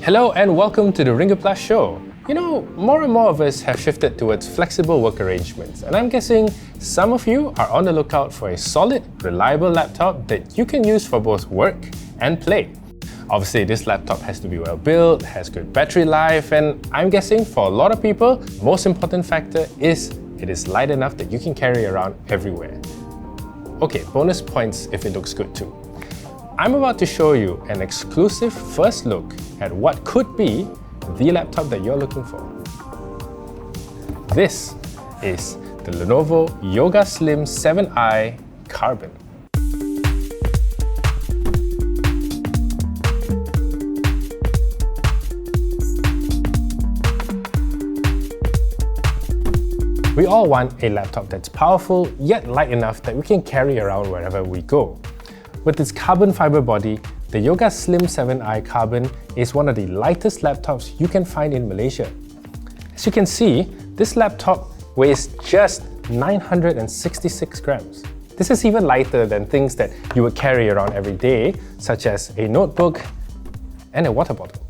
Hello and welcome to the RinggitPlus show. You know, more and more of us have shifted towards flexible work arrangements, and I'm guessing some of you are on the lookout for a solid, reliable laptop that you can use for both work and play. Obviously, this laptop has to be well built, has good battery life, and I'm guessing for a lot of people, the most important factor is it is light enough that you can carry around everywhere. Okay, bonus points if it looks good too. I'm about to show you an exclusive first look at what could be the laptop that you're looking for. This is the Lenovo Yoga Slim 7i Carbon. We all want a laptop that's powerful yet light enough that we can carry around wherever we go. With its carbon fiber body, the Yoga Slim 7i Carbon is one of the lightest laptops you can find in Malaysia. As you can see, this laptop weighs just 966 grams. This is even lighter than things that you would carry around every day, such as a notebook and a water bottle.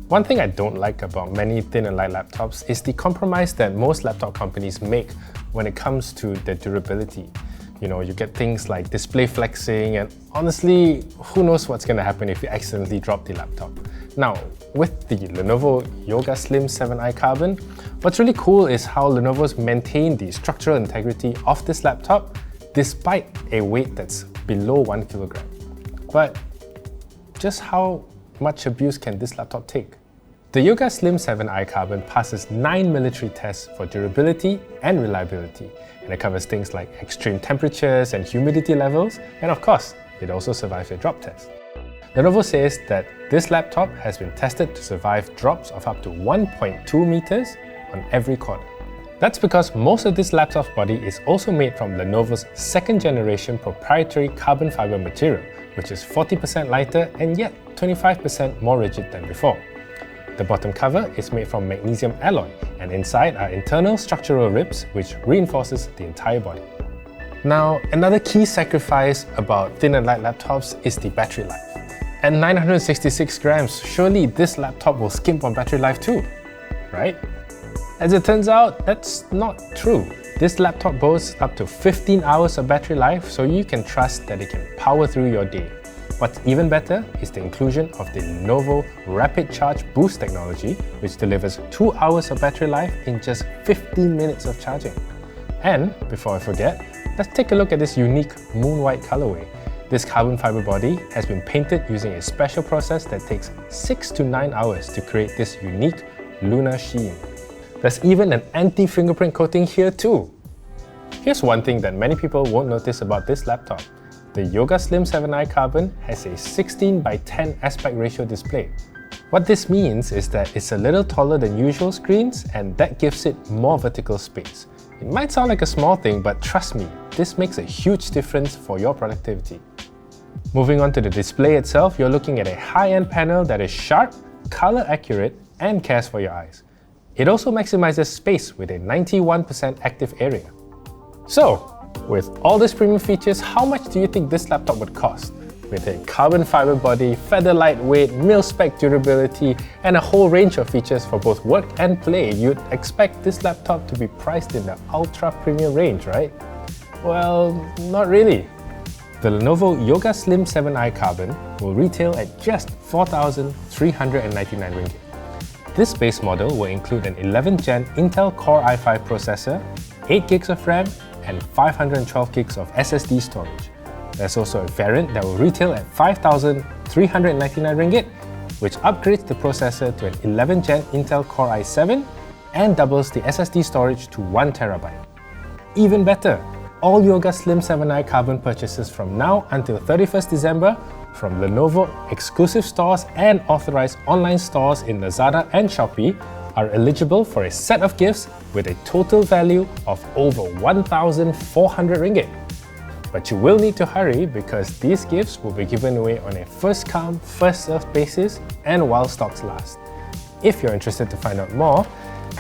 One thing I don't like about many thin and light laptops is the compromise that most laptop companies make when it comes to their durability. You know, you get things like display flexing, and honestly, who knows what's going to happen if you accidentally drop the laptop. Now, with the Lenovo Yoga Slim 7i Carbon, what's really cool is how Lenovo's maintained the structural integrity of this laptop despite a weight that's below 1 kilogram. But just how much abuse can this laptop take? The Yoga Slim 7i Carbon passes 9 military tests for durability and reliability, and it covers things like extreme temperatures and humidity levels, and of course, it also survives a drop test. Lenovo says that this laptop has been tested to survive drops of up to 1.2 meters on every corner. That's because most of this laptop's body is also made from Lenovo's second generation proprietary carbon fiber material, which is 40% lighter and yet 25% more rigid than before. The bottom cover is made from magnesium alloy, and inside are internal structural ribs which reinforces the entire body. Now, another key sacrifice about thin and light laptops is the battery life. At 966 grams, surely this laptop will skimp on battery life too, right? As it turns out, that's not true. This laptop boasts up to 15 hours of battery life, so you can trust that it can power through your day. What's even better is the inclusion of the Lenovo Rapid Charge Boost technology, which delivers 2 hours of battery life in just 15 minutes of charging. And before I forget, let's take a look at this unique moon white colorway. This carbon fiber body has been painted using a special process that takes 6 to 9 hours to create this unique lunar sheen. There's even an anti-fingerprint coating here too. Here's one thing that many people won't notice about this laptop. The Yoga Slim 7i Carbon has a 16 by 10 aspect ratio display. What this means is that it's a little taller than usual screens, and that gives it more vertical space. It might sound like a small thing, but trust me, this makes a huge difference for your productivity. Moving on to the display itself, you're looking at a high-end panel that is sharp, color accurate, and cares for your eyes. It also maximizes space with a 91% active area. So, with all these premium features, how much do you think this laptop would cost? With a carbon fiber body, feather lightweight, mil-spec durability, and a whole range of features for both work and play, you'd expect this laptop to be priced in the ultra premium range, right? Well, not really. The Lenovo Yoga Slim 7i Carbon will retail at just 4,399 ringgit. This base model will include an 11th Gen Intel Core i5 processor, 8 gigs of RAM, and 512 gigs of SSD storage. There's also a variant that will retail at 5,399 ringgit, which upgrades the processor to an 11th Gen Intel Core i7 and doubles the SSD storage to 1 TB. Even better, all Yoga Slim 7i Carbon purchases from now until 31st December from Lenovo exclusive stores and authorized online stores in Lazada and Shopee are eligible for a set of gifts with a total value of over 1,400 ringgit. But you will need to hurry because these gifts will be given away on a first-come, first-served basis and while stocks last. If you're interested to find out more,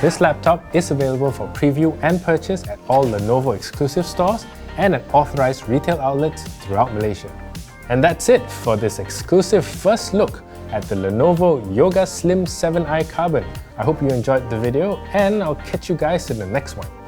this laptop is available for preview and purchase at all Lenovo exclusive stores and at authorized retail outlets throughout Malaysia. And that's it for this exclusive first look at the Lenovo Yoga Slim 7i Carbon. I hope you enjoyed the video, and I'll catch you guys in the next one.